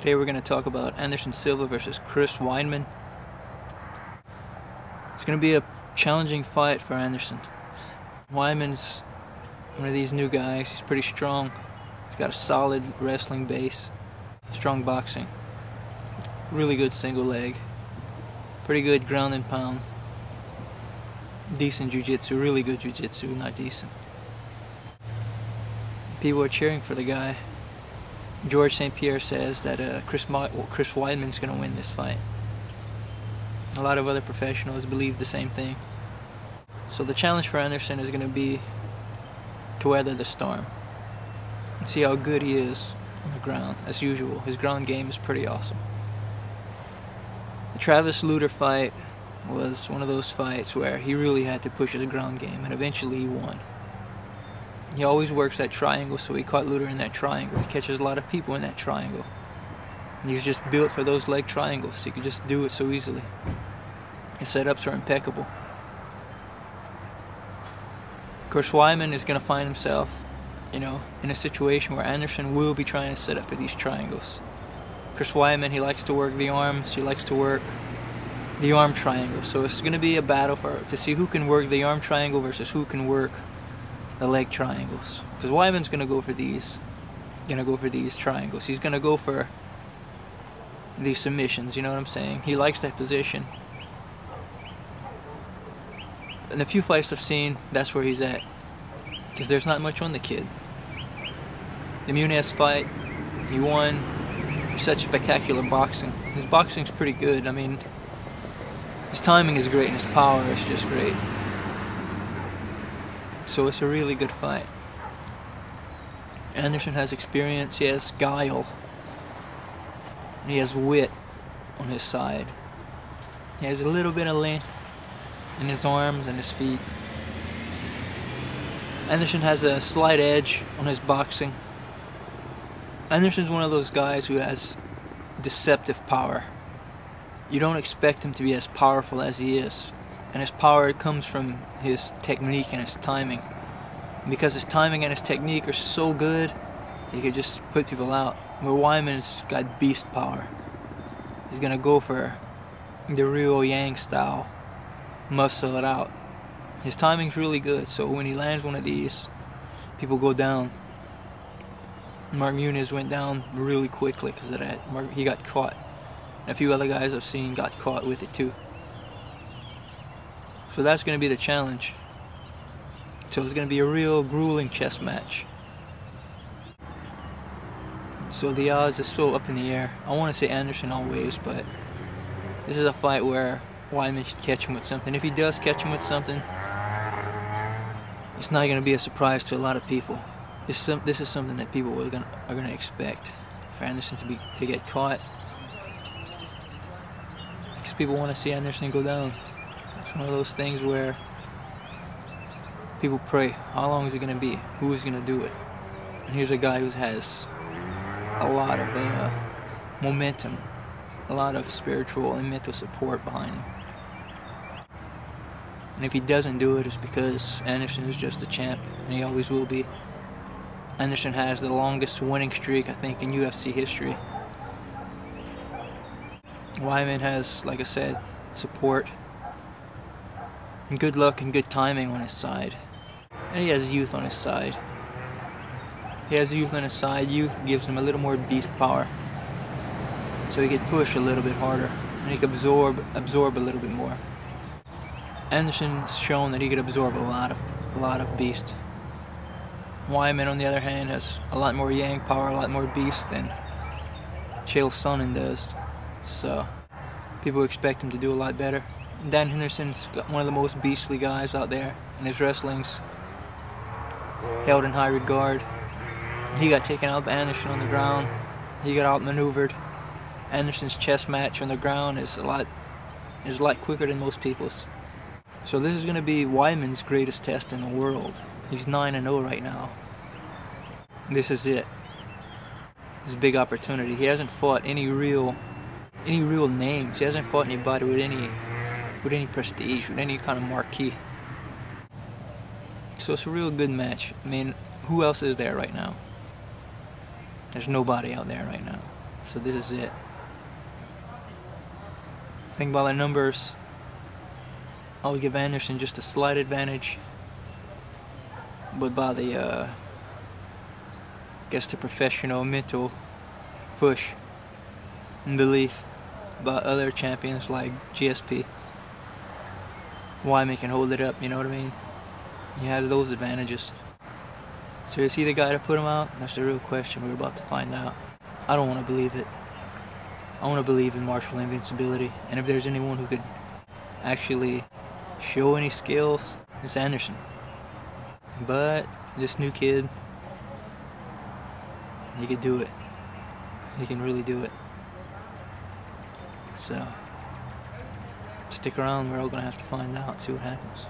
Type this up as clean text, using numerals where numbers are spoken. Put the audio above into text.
Today we're going to talk about Anderson Silva versus Chris Weidman. It's going to be a challenging fight for Anderson. Weidman's one of these new guys. He's pretty strong. He's got a solid wrestling base, strong boxing, really good single leg, pretty good ground and pound, decent jiu-jitsu, really good jiu-jitsu, not decent. People are cheering for the guy. George St. Pierre says that Chris Weidman's going to win this fight. A lot of other professionals believe the same thing. So the challenge for Anderson is going to be to weather the storm and see how good he is on the ground. As usual, his ground game is pretty awesome. The Travis Lutter fight was one of those fights where he really had to push his ground game, and eventually he won. He always works that triangle, so he caught Lutter in that triangle. He catches a lot of people in that triangle. And he's just built for those leg triangles. He could just do it so easily. His setups are impeccable. Of course, Weidman is going to find himself, in a situation where Anderson will be trying to set up for these triangles. Chris Weidman, he likes to work the arms. He likes to work the arm triangle. So it's going to be a battle to see who can work the arm triangle versus who can work the leg triangles, because Weidman's gonna go for these triangles. He's gonna go for these submissions. You know what I'm saying? He likes that position. In the few fights I've seen, that's where he's at, because there's not much on the kid. The Muniz fight, he won. Such spectacular boxing. His boxing's pretty good. I mean, his timing is great and his power is just great. So it's a really good fight. Anderson has experience, he has guile, and he has wit on his side. He has a little bit of length in his arms and his feet. Anderson has a slight edge on his boxing. Anderson's one of those guys who has deceptive power. You don't expect him to be as powerful as he is. And his power comes from his technique and his timing. And because his timing and his technique are so good, he could just put people out. Where Weidman's got beast power. He's gonna go for the real Yang style, muscle it out. His timing's really good, so when he lands one of these, people go down. Mark Muniz went down really quickly because of that. He got caught. And a few other guys I've seen got caught with it too. So that's going to be the challenge. So it's going to be a real grueling chess match. So the odds are so up in the air. I want to say Anderson always, but this is a fight where Weidman should catch him with something. If he does catch him with something, it's not going to be a surprise to a lot of people. This is something that people are going to expect for Anderson to get caught. Because people want to see Anderson go down. It's one of those things where people pray, how long is it going to be? Who is going to do it? And here's a guy who has a lot of momentum, a lot of spiritual and mental support behind him. And if he doesn't do it, it's because Anderson is just a champ, and he always will be. Anderson has the longest winning streak, I think, in UFC history. Weidman has, like I said, support, and good luck and good timing on his side. And he has youth on his side. Youth gives him a little more beast power. So he could push a little bit harder. And he could absorb a little bit more. Anderson's shown that he could absorb a lot of beast. Weidman, on the other hand, has a lot more Yang power, a lot more beast than Chael Sonnen does. So people expect him to do a lot better. Dan Henderson's got one of the most beastly guys out there, and his wrestling's held in high regard. He got taken out by Anderson on the ground. He got outmaneuvered. Anderson's chess match on the ground is a lot quicker than most people's. So this is going to be Weidman's greatest test in the world. He's 9-0 right now. This is it. His big opportunity. He hasn't fought any real names. He hasn't fought anybody with any prestige, with any kind of marquee. So it's a real good match. I mean, who else is there right now? There's nobody out there right now. So this is it. I think by the numbers, I would give Anderson just a slight advantage. But by the, I guess the professional mental push and belief by other champions like GSP, Weidman can hold it up, you know what I mean? He has those advantages. So is he the guy to put him out? That's the real question. We're about to find out. I don't want to believe it. I want to believe in martial invincibility. And if there's anyone who could actually show any skills, it's Anderson. But this new kid, he could do it. He can really do it. So stick around. We're all going to have to find out, see what happens.